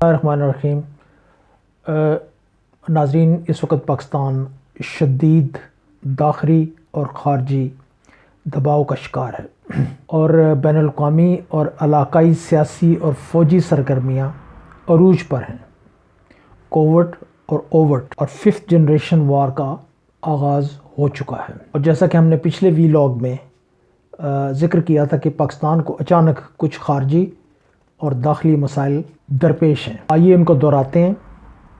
الرحمن الرحیم۔ ناظرین، اس وقت پاکستان شدید داخلی اور خارجی دباؤ کا شکار ہے اور بین الاقوامی اور علاقائی سیاسی اور فوجی سرگرمیاں عروج پر ہیں۔ کووڈ اور اوورٹ اور 5th جنریشن وار کا آغاز ہو چکا ہے، اور جیسا کہ ہم نے پچھلے ویلاگ میں ذکر کیا تھا کہ پاکستان کو اچانک کچھ خارجی اور داخلی مسائل درپیش ہیں۔ آئیے ان کو دہراتے ہیں۔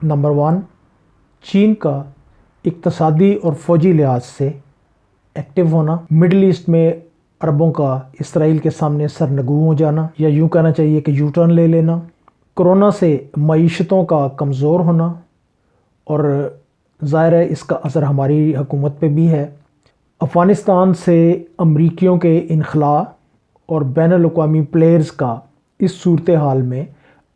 نمبر 1، چین کا اقتصادی اور فوجی لحاظ سے ایکٹیو ہونا، مڈل ایسٹ میں عربوں کا اسرائیل کے سامنے سرنگو ہو جانا، یا یوں کہنا چاہیے کہ یو ٹرن لے لینا، کرونا سے معیشتوں کا کمزور ہونا، اور ظاہر ہے اس کا اثر ہماری حکومت پہ بھی ہے، افغانستان سے امریکیوں کے انخلاء اور بین الاقوامی پلیئرز کا اس صورتحال میں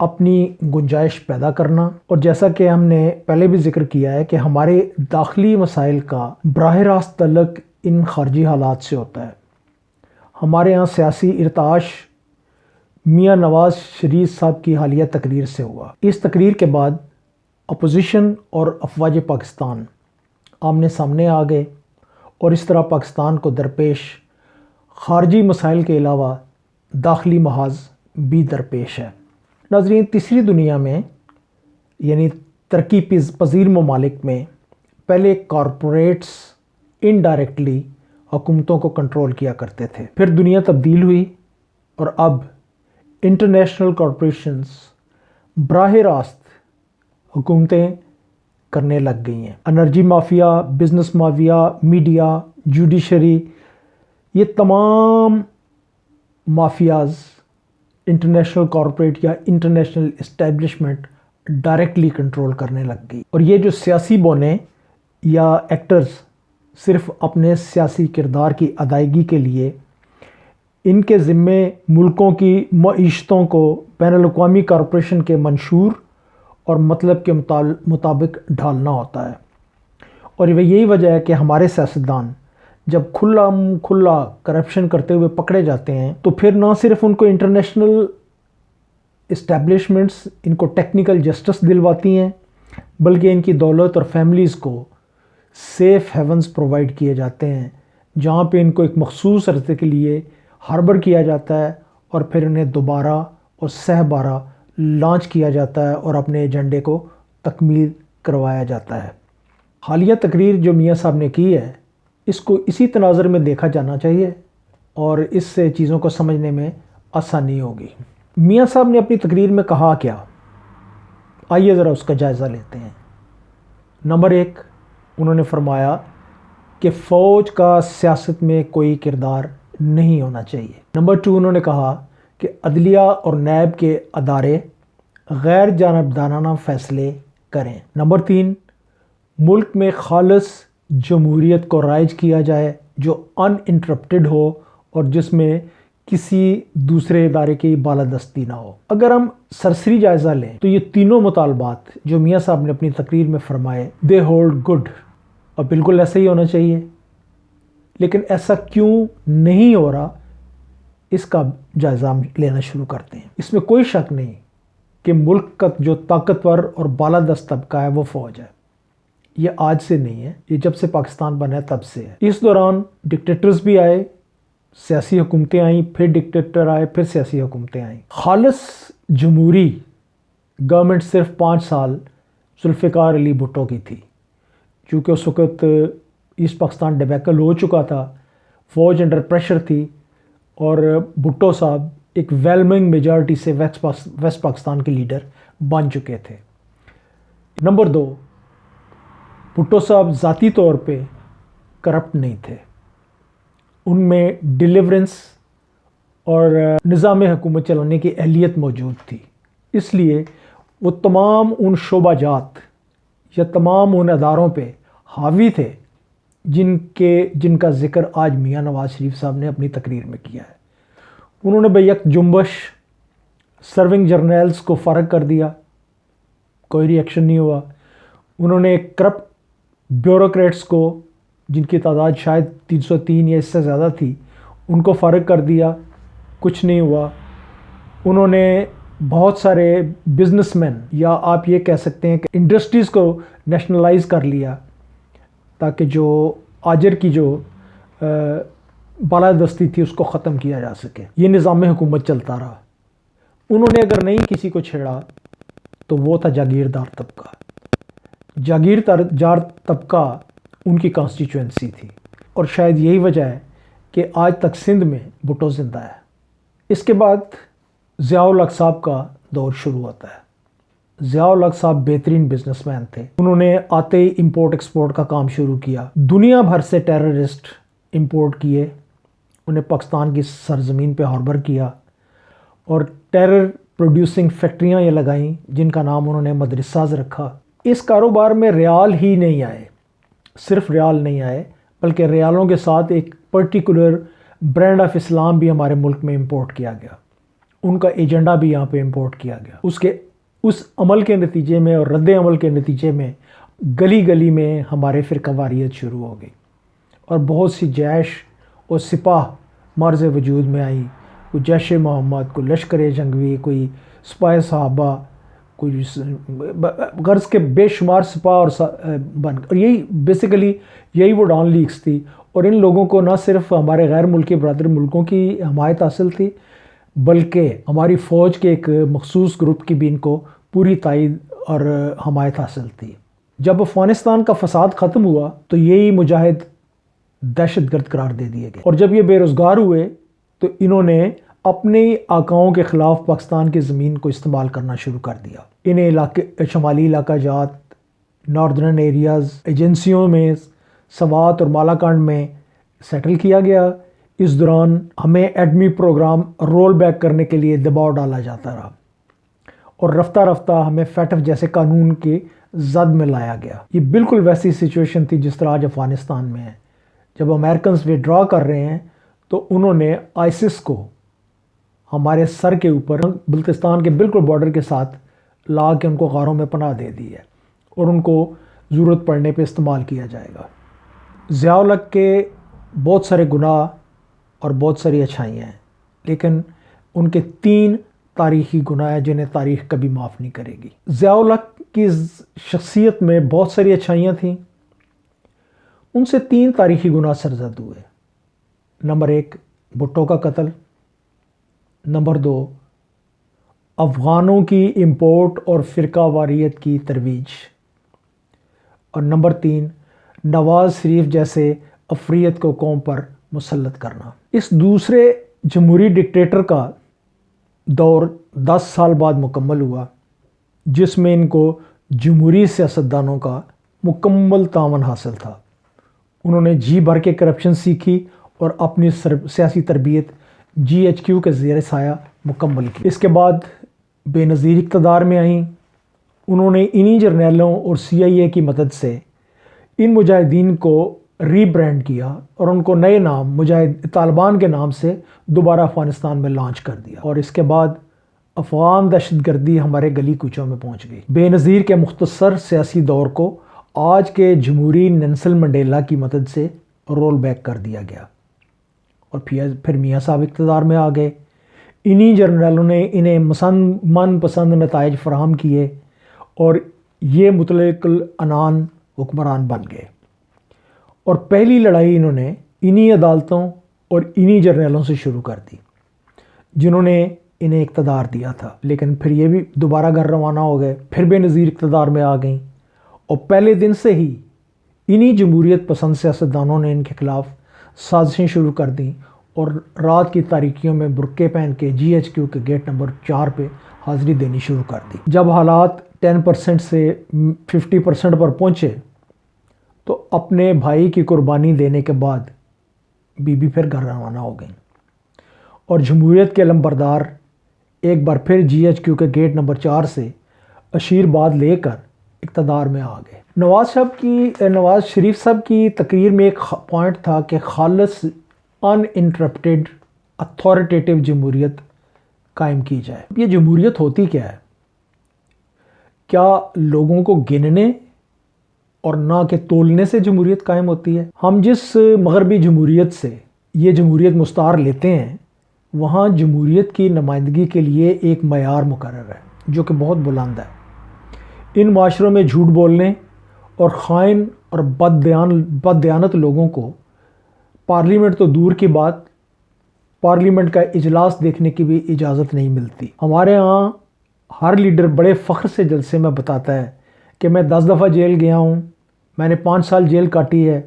اپنی گنجائش پیدا کرنا، اور جیسا کہ ہم نے پہلے بھی ذکر کیا ہے کہ ہمارے داخلی مسائل کا براہ راست تعلق ان خارجی حالات سے ہوتا ہے۔ ہمارے ہاں سیاسی ارتعاش میاں نواز شریف صاحب کی حالیہ تقریر سے ہوا۔ اس تقریر کے بعد اپوزیشن اور افواج پاکستان آمنے سامنے آ گئے، اور اس طرح پاکستان کو درپیش خارجی مسائل کے علاوہ داخلی محاذ بھی درپیش ہے۔ ناظرین، تیسری دنیا میں یعنی ترقی پذیر ممالک میں پہلے کارپوریٹس انڈائریکٹلی حکومتوں کو کنٹرول کیا کرتے تھے، پھر دنیا تبدیل ہوئی اور اب انٹرنیشنل کارپوریشنز براہ راست حکومتیں کرنے لگ گئی ہیں۔ Energy mafia, business mafia, media, judiciary, یہ تمام مافیاز انٹرنیشنل کارپوریٹ یا انٹرنیشنل اسٹیبلشمنٹ ڈائریکٹلی کنٹرول کرنے لگ گئی، اور یہ جو سیاسی بونے یا ایکٹرز صرف اپنے سیاسی کردار کی ادائیگی کے لیے ان کے ذمے ملکوں کی معیشتوں کو بین الاقوامی کارپوریشن کے منشور اور مطلب کے مطابق ڈھالنا ہوتا ہے، اور یہی وجہ ہے کہ ہمارے سیاستدان جب کھلا کرپشن کرتے ہوئے پکڑے جاتے ہیں تو پھر نہ صرف ان کو انٹرنیشنل اسٹیبلشمنٹس ان کو ٹیکنیکل جسٹس دلواتی ہیں، بلکہ ان کی دولت اور فیملیز کو سیف ہیونز پرووائڈ کیے جاتے ہیں، جہاں پہ ان کو ایک مخصوص عرصے کے لیے ہاربر کیا جاتا ہے، اور پھر انہیں دوبارہ اور سہ بارہ لانچ کیا جاتا ہے اور اپنے ایجنڈے کو تکمیل کروایا جاتا ہے۔ حالیہ تقریر جو میاں صاحب نے کی ہے، اس کو اسی تناظر میں دیکھا جانا چاہیے، اور اس سے چیزوں کو سمجھنے میں آسانی ہوگی۔ میاں صاحب نے اپنی تقریر میں کہا کیا؟ آئیے ذرا اس کا جائزہ لیتے ہیں۔ نمبر 1، انہوں نے فرمایا کہ فوج کا سیاست میں کوئی کردار نہیں ہونا چاہیے۔ نمبر 2، انہوں نے کہا کہ عدلیہ اور نیب کے ادارے غیر جانبدارانہ فیصلے کریں۔ نمبر 3، ملک میں خالص جمہوریت کو رائج کیا جائے جو ان انٹرپٹڈ ہو اور جس میں کسی دوسرے ادارے کی بالادستی نہ ہو۔ اگر ہم سرسری جائزہ لیں تو یہ تینوں مطالبات جو میاں صاحب نے اپنی تقریر میں فرمائے دے ہولڈ گڈ، اور بالکل ایسا ہی ہونا چاہیے، لیکن ایسا کیوں نہیں ہو رہا اس کا جائزہ ہم لینا شروع کرتے ہیں۔ اس میں کوئی شک نہیں کہ ملک کا جو طاقتور اور بالادست طبقہ ہے وہ فوج ہے۔ یہ آج سے نہیں ہے، یہ جب سے پاکستان بنا ہے تب سے ہے۔ اس دوران ڈکٹیٹرز بھی آئے، سیاسی حکومتیں آئیں، پھر ڈکٹیٹر آئے، پھر سیاسی حکومتیں آئیں۔ خالص جمہوری گورنمنٹ صرف 5 سال ذوالفقار علی بھٹو کی تھی، چونکہ اس وقت ایسٹ پاکستان ڈیبیکل ہو چکا تھا، فوج انڈر پریشر تھی، اور بھٹو صاحب ایک ویلمنگ میجارٹی سے ویسٹ پاکستان کے لیڈر بن چکے تھے۔ نمبر 2، بھٹو صاحب ذاتی طور پہ کرپٹ نہیں تھے، ان میں ڈیلیورنس اور نظام حکومت چلانے کی اہلیت موجود تھی، اس لیے وہ تمام ان شعبہ جات یا تمام ان اداروں پہ حاوی تھے جن کا ذکر آج میاں نواز شریف صاحب نے اپنی تقریر میں کیا ہے۔ انہوں نے بیک جنبش سرونگ جرنیلز کو فارغ کر دیا، کوئی ری ایکشن نہیں ہوا۔ انہوں نے کرپٹ بیوروکریٹس کو، جن کی تعداد شاید 303 یا اس سے زیادہ تھی، ان کو فارغ کر دیا، کچھ نہیں ہوا۔ انہوں نے بہت سارے بزنس مین یا آپ یہ کہہ سکتے ہیں کہ انڈسٹریز کو نیشنلائز کر لیا تاکہ جو آجر کی جو بالادستی تھی اس کو ختم کیا جا سکے. یہ نظام حکومت چلتا رہا. انہوں نے اگر نہیں کسی کو چھیڑا تو وہ تھا جاگیردار طبقہ. جاگیردار طبقہ ان کی کانسٹیچوئنسی تھی اور شاید یہی وجہ ہے کہ آج تک سندھ میں بھٹو زندہ ہے. اس کے بعد ضیاء الحق صاحب کا دور شروع ہوتا ہے. ضیاء الحق صاحب بہترین بزنس مین تھے. انہوں نے آتے ہی امپورٹ ایکسپورٹ کا کام شروع کیا. دنیا بھر سے ٹیررسٹ امپورٹ کیے, انہیں پاکستان کی سرزمین پہ ہاربر کیا اور ٹیرر پروڈیوسنگ فیکٹریاں یہ لگائیں جن کا نام انہوں نے مدرساز رکھا. اس کاروبار میں ریال ہی نہیں آئے, صرف ریال نہیں آئے بلکہ ریالوں کے ساتھ ایک پرٹیکولر برانڈ آف اسلام بھی ہمارے ملک میں امپورٹ کیا گیا. ان کا ایجنڈا بھی یہاں پہ امپورٹ کیا گیا. اس عمل کے نتیجے میں اور رد عمل کے نتیجے میں گلی گلی میں ہمارے فرقہ واریت شروع ہو گئی اور بہت سی جیش اور سپاہ مرز وجود میں آئیں. کوئی جیش محمد, کوئی لشکر جنگوی, کوئی سپاہ صحابہ, کوئی غرض کے بے شمار سپاہ اور اور یہی بیسیکلی یہی وہ ڈان لیگز تھی. اور ان لوگوں کو نہ صرف ہمارے غیر ملکی برادر ملکوں کی حمایت حاصل تھی بلکہ ہماری فوج کے ایک مخصوص گروپ کی بھی ان کو پوری تائید اور حمایت حاصل تھی. جب افغانستان کا فساد ختم ہوا تو یہی مجاہد دہشت گرد قرار دے دیے گئے اور جب یہ بے روزگار ہوئے تو انہوں نے اپنے آقاؤں کے خلاف پاکستان کی زمین کو استعمال کرنا شروع کر دیا. انہیں شمالی علاقہ جات, ناردرن ایریاز, ایجنسیوں میں سوات اور مالاکنڈ میں سیٹل کیا گیا. اس دوران ہمیں ایٹمی پروگرام رول بیک کرنے کے لیے دباؤ ڈالا جاتا رہا اور رفتہ رفتہ ہمیں فیٹف جیسے قانون کی زد میں لایا گیا. یہ بالکل ویسی سچویشن تھی جس طرح آج افغانستان میں ہے. جب امریکنز وڈرا کر رہے ہیں تو انہوں نے آئسس کو ہمارے سر کے اوپر بلتستان کے بالکل بارڈر کے ساتھ لا کے ان کو غاروں میں پناہ دے دی ہے اور ان کو ضرورت پڑنے پہ استعمال کیا جائے گا. ضیاء الحق کے بہت سارے گناہ اور بہت ساری اچھائیاں ہیں لیکن ان کے 3 تاریخی گناہ ہیں جنہیں تاریخ کبھی معاف نہیں کرے گی. ضیاء الحق کی شخصیت میں بہت ساری اچھائیاں تھیں, ان سے 3 تاریخی گناہ سرزد ہوئے. نمبر 1 بھٹو کا قتل, نمبر 2 افغانوں کی امپورٹ اور فرقہ واریت کی ترویج, اور نمبر 3 نواز شریف جیسے افریت کو قوم پر مسلط کرنا. اس دوسرے جمہوری ڈکٹیٹر کا دور 10 سال بعد مکمل ہوا جس میں ان کو جمہوری سیاستدانوں کا مکمل تعاون حاصل تھا. انہوں نے جی بھر کے کرپشن سیکھی اور اپنی سیاسی تربیت GHQ کے زیر سایہ مکمل کی. اس کے بعد بے نظیر اقتدار میں آئیں. انہوں نے انہی جرنیلوں اور CIA کی مدد سے ان مجاہدین کو ری برانڈ کیا اور ان کو نئے نام مجاہد طالبان کے نام سے دوبارہ افغانستان میں لانچ کر دیا اور اس کے بعد افغان دہشت گردی ہمارے گلی کوچوں میں پہنچ گئی. بے نظیر کے مختصر سیاسی دور کو آج کے جمہوری نیلسن منڈیلا کی مدد سے رول بیک کر دیا گیا اور پھر میاں صاحب اقتدار میں آ گئے. انہی جرنیلوں نے انہیں من پسند نتائج فراہم کیے اور یہ مطلق العنان حکمران بن گئے. اور پہلی لڑائی انہوں نے انہی عدالتوں اور انہی جرنیلوں سے شروع کر دی جنہوں نے انہیں اقتدار دیا تھا. لیکن پھر یہ بھی دوبارہ گھر روانہ ہو گئے, پھر بے نظیر اقتدار میں آ گئیں اور پہلے دن سے ہی انہی جمہوریت پسند سیاستدانوں نے ان کے خلاف سازشیں شروع کر دیں اور رات کی تاریکیوں میں برقعے پہن کے GHQ کے گیٹ نمبر 4 پہ حاضری دینی شروع کر دی. جب حالات 10% سے 50% پر پہنچے تو اپنے بھائی کی قربانی دینے کے بعد بی بی پھر گھر روانہ ہو گئیں اور جمہوریت کے علمبردار ایک بار پھر GHQ کے گیٹ نمبر 4 سے آشیرواد لے کر اقتدار میں آ گئے. نواز شریف صاحب کی تقریر میں ایک پوائنٹ تھا کہ خالص ان انٹرپٹیڈ اتھارٹیٹیو جمہوریت قائم کی جائے. یہ جمہوریت ہوتی کیا ہے؟ کیا لوگوں کو گننے اور نہ کہ تولنے سے جمہوریت قائم ہوتی ہے؟ ہم جس مغربی جمہوریت سے یہ جمہوریت مستعار لیتے ہیں وہاں جمہوریت کی نمائندگی کے لیے ایک معیار مقرر ہے جو کہ بہت بلند ہے۔ ان معاشروں میں جھوٹ بولنے اور خائن اور بد دیانت لوگوں کو پارلیمنٹ تو دور کی بات، پارلیمنٹ کا اجلاس دیکھنے کی بھی اجازت نہیں ملتی۔ ہمارے ہاں ہر لیڈر بڑے فخر سے جلسے میں بتاتا ہے کہ میں 10 دفعہ جیل گیا ہوں، میں نے 5 سال جیل کاٹی ہے،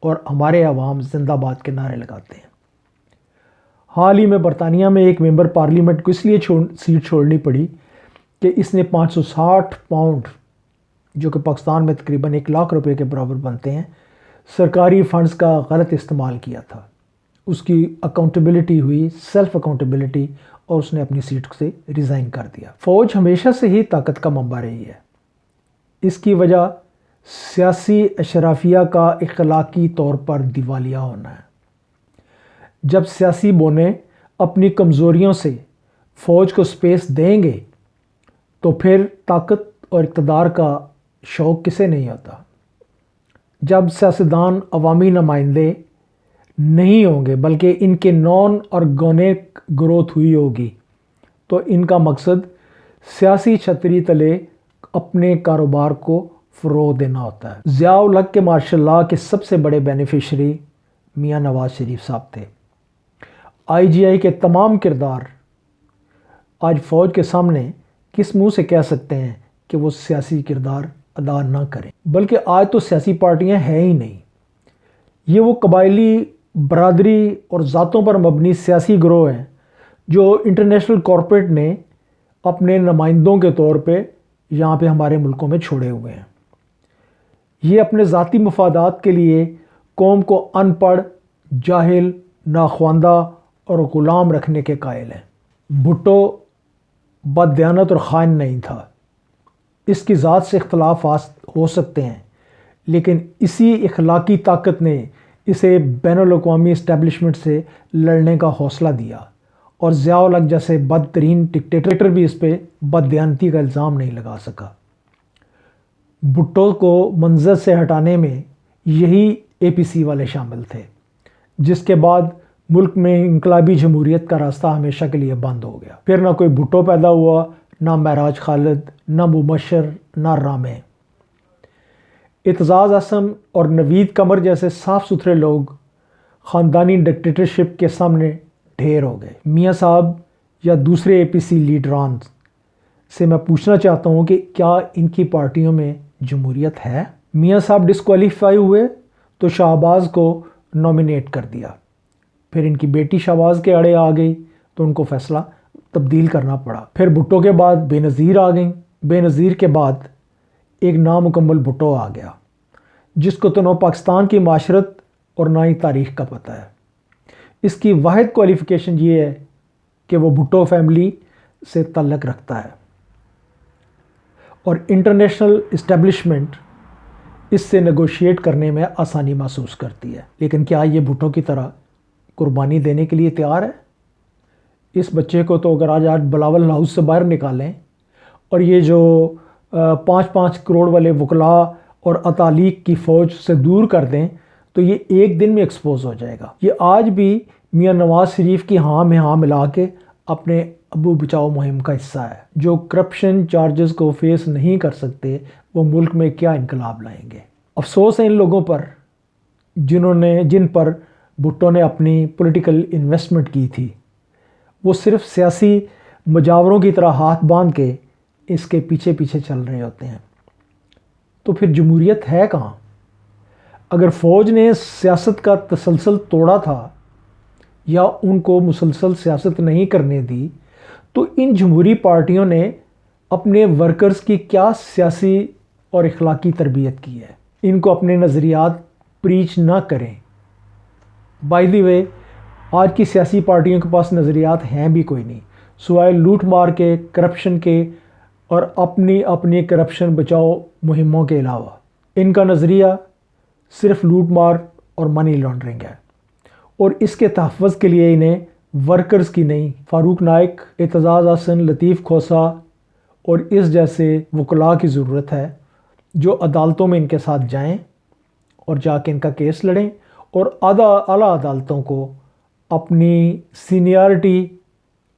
اور ہمارے عوام زندہ باد کے نعرے لگاتے ہیں۔ حال ہی میں برطانیہ میں ایک ممبر پارلیمنٹ کو اس لیے سیٹ چھوڑنی پڑی کہ اس نے 560 پاؤنڈ، جو کہ پاکستان میں تقریباً 1 لاکھ روپے کے برابر بنتے ہیں، سرکاری فنڈز کا غلط استعمال کیا تھا۔ اس کی اکاؤنٹیبلٹی ہوئی، سیلف اکاؤنٹیبلٹی، اور اس نے اپنی سیٹ سے ریزائن کر دیا۔ فوج ہمیشہ سے ہی طاقت کا منبع رہی ہے۔ اس کی وجہ سیاسی اشرافیہ کا اخلاقی طور پر دیوالیہ ہونا ہے۔ جب سیاسی بونے اپنی کمزوریوں سے فوج کو سپیس دیں گے تو پھر طاقت اور اقتدار کا شوق کسے نہیں ہوتا۔ جب سیاستدان عوامی نمائندے نہیں ہوں گے بلکہ ان کے نان آرگینک گروتھ ہوئی ہوگی تو ان کا مقصد سیاسی چھتری تلے اپنے کاروبار کو فروغ دینا ہوتا ہے۔ ضیاء الحق کے مارشل لاء کے سب سے بڑے بینیفیشری میاں نواز شریف صاحب تھے۔ IGI کے تمام کردار آج فوج کے سامنے کس منہ سے کہہ سکتے ہیں کہ وہ سیاسی کردار ادا نہ کریں، بلکہ آج تو سیاسی پارٹیاں ہیں ہی نہیں۔ یہ وہ قبائلی، برادری اور ذاتوں پر مبنی سیاسی گروہ ہیں جو انٹرنیشنل کارپوریٹ نے اپنے نمائندوں کے طور پہ یہاں پہ ہمارے ملکوں میں چھوڑے ہوئے ہیں۔ یہ اپنے ذاتی مفادات کے لیے قوم کو ان پڑھ، جاہل، ناخواندہ اور غلام رکھنے کے قائل ہیں۔ بھٹو بد دیانت اور خائن نہیں تھا۔ اس کی ذات سے اختلاف ہو سکتے ہیں، لیکن اسی اخلاقی طاقت نے اسے بین الاقوامی اسٹیبلشمنٹ سے لڑنے کا حوصلہ دیا، اور ضیاء الحق جیسے بدترین ڈکٹیٹر بھی اس پہ بد دیانتی کا الزام نہیں لگا سکا۔ بھٹو کو منظر سے ہٹانے میں یہی APC والے شامل تھے، جس کے بعد ملک میں انقلابی جمہوریت کا راستہ ہمیشہ کے لیے بند ہو گیا۔ پھر نہ کوئی بھٹو پیدا ہوا، نہ معراج خالد، نہ مبشر، نہ رامے۔ اعتزاز احسن اور نوید قمر جیسے صاف ستھرے لوگ خاندانی ڈکٹیٹرشپ کے سامنے ڈھیر ہو گئے۔ میاں صاحب یا دوسرے APC لیڈران سے میں پوچھنا چاہتا ہوں کہ کیا ان کی پارٹیوں میں جمہوریت ہے؟ میاں صاحب ڈسکوالیفائی ہوئے تو شہباز کو نامینیٹ کر دیا، پھر ان کی بیٹی شہباز کے اڑے آ گئی تو ان کو فیصلہ تبدیل کرنا پڑا۔ پھر بھٹو کے بعد بے نظیر آ گئیں، بے نظیر کے بعد ایک نامکمل بھٹو آ گیا جس کو تو نہ پاکستان کی معاشرت اور نہ ہی تاریخ کا پتہ ہے۔ اس کی واحد کوالیفیکیشن یہ ہے کہ وہ بھٹو فیملی سے تعلق رکھتا ہے، اور انٹرنیشنل اسٹیبلشمنٹ اس سے نیگوشیٹ کرنے میں آسانی محسوس کرتی ہے۔ لیکن کیا یہ بھٹو کی طرح قربانی دینے کے لیے تیار ہے؟ اس بچے کو تو اگر آج بلاول ہاؤس سے باہر نکالیں اور یہ جو 5-5 کروڑ والے وکلاء اور اطالیق کی فوج سے دور کر دیں تو یہ ایک دن میں ایکسپوز ہو جائے گا۔ یہ آج بھی میاں نواز شریف کی ہاں میں ہاں ملا کے اپنے ابو بچاؤ مہم کا حصہ ہے۔ جو کرپشن چارجز کو فیس نہیں کر سکتے وہ ملک میں کیا انقلاب لائیں گے؟ افسوس ہے ان لوگوں پر جن پر بھٹو نے اپنی پولیٹیکل انویسٹمنٹ کی تھی۔ وہ صرف سیاسی مجاوروں کی طرح ہاتھ باندھ کے اس کے پیچھے پیچھے چل رہے ہوتے ہیں۔ تو پھر جمہوریت ہے کہاں؟ اگر فوج نے سیاست کا تسلسل توڑا تھا یا ان کو مسلسل سیاست نہیں کرنے دی تو ان جمہوری پارٹیوں نے اپنے ورکرز کی کیا سیاسی اور اخلاقی تربیت کی ہے؟ ان کو اپنے نظریات پریچ نہ کریں۔ بائی دی وے آج کی سیاسی پارٹیوں کے پاس نظریات ہیں بھی کوئی نہیں سوائے لوٹ مار کے، کرپشن کے اور اپنی کرپشن بچاؤ مہموں کے علاوہ۔ ان کا نظریہ صرف لوٹ مار اور منی لانڈرنگ ہے، اور اس کے تحفظ کے لیے انہیں ورکرز کی نہیں، فاروق نائک، اعتزاز احسن، لطیف کھوسہ اور اس جیسے وکلاء کی ضرورت ہے جو عدالتوں میں ان کے ساتھ جائیں اور جا کے ان کا کیس لڑیں اور اعلیٰ عدالتوں کو اپنی سینئرٹی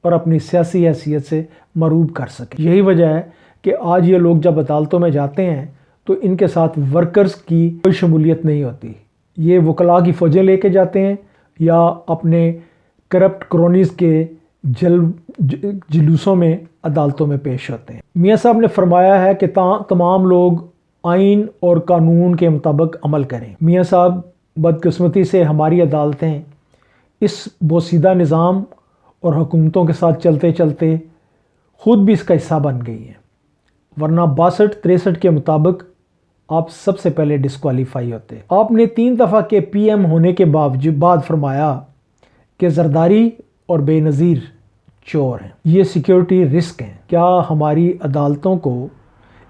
اور اپنی سیاسی حیثیت سے مروب کر سکیں۔ یہی وجہ ہے کہ آج یہ لوگ جب عدالتوں میں جاتے ہیں تو ان کے ساتھ ورکرز کی کوئی شمولیت نہیں ہوتی۔ یہ وکلاء کی فوجیں لے کے جاتے ہیں یا اپنے کرپٹ کرونیز کے جلوسوں میں عدالتوں میں پیش ہوتے ہیں۔ میاں صاحب نے فرمایا ہے کہ تمام لوگ آئین اور قانون کے مطابق عمل کریں۔ میاں صاحب بدقسمتی سے ہماری عدالتیں اس بوسیدہ نظام اور حکومتوں کے ساتھ چلتے چلتے خود بھی اس کا حصہ بن گئی ہیں، ورنہ 62-63 کے مطابق آپ سب سے پہلے ڈسکوالیفائی ہوتے۔ آپ نے 3 دفعہ کے پی ایم ہونے کے بعد فرمایا کہ زرداری اور بے نظیر چور ہیں، یہ سیکیورٹی رسک ہیں۔ کیا ہماری عدالتوں کو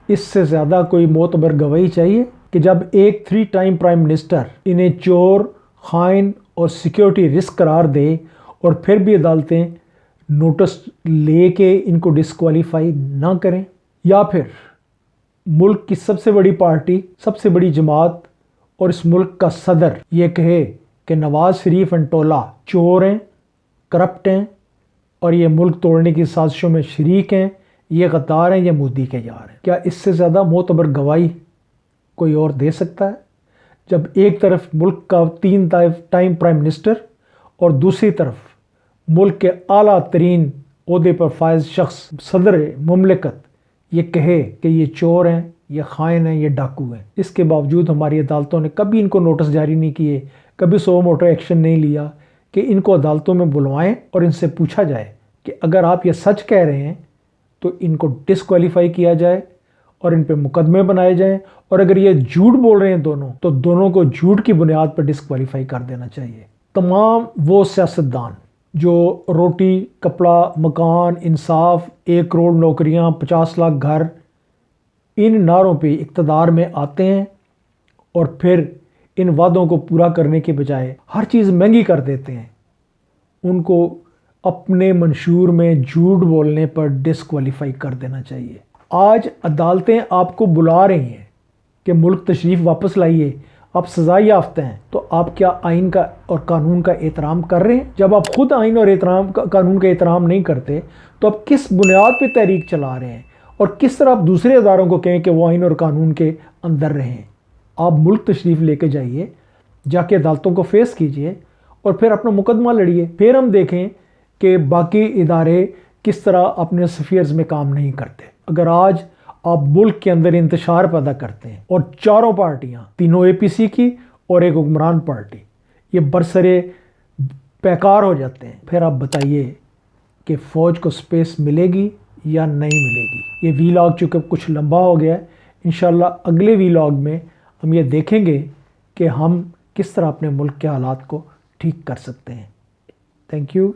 اس سے زیادہ کوئی معتبر گواہی چاہیے کہ جب ایک 3 ٹائم پرائم منسٹر انہیں چور، خائن اور سیکیورٹی رسک قرار دے اور پھر بھی عدالتیں نوٹس لے کے ان کو ڈسکوالیفائی نہ کریں؟ یا پھر ملک کی سب سے بڑی پارٹی، سب سے بڑی جماعت اور اس ملک کا صدر یہ کہے کہ نواز شریف اینڈ ٹولہ چور ہیں، کرپٹ ہیں اور یہ ملک توڑنے کی سازشوں میں شریک ہیں، یہ غدار ہیں، یہ مودی کے یار ہیں؟ کیا اس سے زیادہ معتبر گواہی کوئی اور دے سکتا ہے؟ جب ایک طرف ملک کا 3 ٹائم پرائم منسٹر اور دوسری طرف ملک کے اعلیٰ ترین عہدے پر فائز شخص صدر مملکت یہ کہے کہ یہ چور ہیں، یہ خائن ہیں، یہ ڈاکو ہیں، اس کے باوجود ہماری عدالتوں نے کبھی ان کو نوٹس جاری نہیں کیے، کبھی سو موٹو ایکشن نہیں لیا کہ ان کو عدالتوں میں بلوائیں اور ان سے پوچھا جائے کہ اگر آپ یہ سچ کہہ رہے ہیں تو ان کو ڈسکوالیفائی کیا جائے اور ان پہ مقدمے بنائے جائیں، اور اگر یہ جھوٹ بول رہے ہیں دونوں تو دونوں کو جھوٹ کی بنیاد پر ڈسکوالیفائی کر دینا چاہیے۔ تمام وہ سیاستدان جو روٹی، کپڑا، مکان، انصاف، 1 کروڑ نوکریاں، 50 لاکھ گھر، ان نعروں پہ اقتدار میں آتے ہیں اور پھر ان وعدوں کو پورا کرنے کے بجائے ہر چیز مہنگی کر دیتے ہیں، ان کو اپنے منشور میں جھوٹ بولنے پر ڈسکوالیفائی کر دینا چاہیے۔ آج عدالتیں آپ کو بلا رہی ہیں کہ ملک تشریف واپس لائیے، آپ سزا یافتہ ہیں، تو آپ کیا آئین کا اور قانون کا احترام کر رہے ہیں؟ جب آپ خود آئین اور قانون کا احترام نہیں کرتے تو آپ کس بنیاد پہ تحریک چلا رہے ہیں اور کس طرح آپ دوسرے اداروں کو کہیں کہ وہ آئین اور قانون کے اندر رہیں؟ آپ ملک تشریف لے کے جائیے، جا کے عدالتوں کو فیس کیجئے اور پھر اپنا مقدمہ لڑیے، پھر ہم دیکھیں کہ باقی ادارے کس طرح اپنے سفیئرز میں کام نہیں کرتے۔ اگر آج آپ ملک کے اندر انتشار پیدا کرتے ہیں اور چاروں پارٹیاں، تینوں اے پی سی کی اور ایک حکمران پارٹی، یہ برسرے پیکار ہو جاتے ہیں، پھر آپ بتائیے کہ فوج کو سپیس ملے گی یا نہیں ملے گی؟ یہ ویلاگ چونکہ کچھ لمبا ہو گیا ہے، انشاءاللہ اگلے ویلاگ میں ہم یہ دیکھیں گے کہ ہم کس طرح اپنے ملک کے حالات کو ٹھیک کر سکتے ہیں۔ Thank you,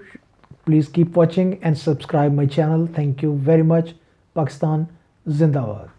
please keep watching and subscribe my channel. Thank you very much. Pakistan زندہ باد۔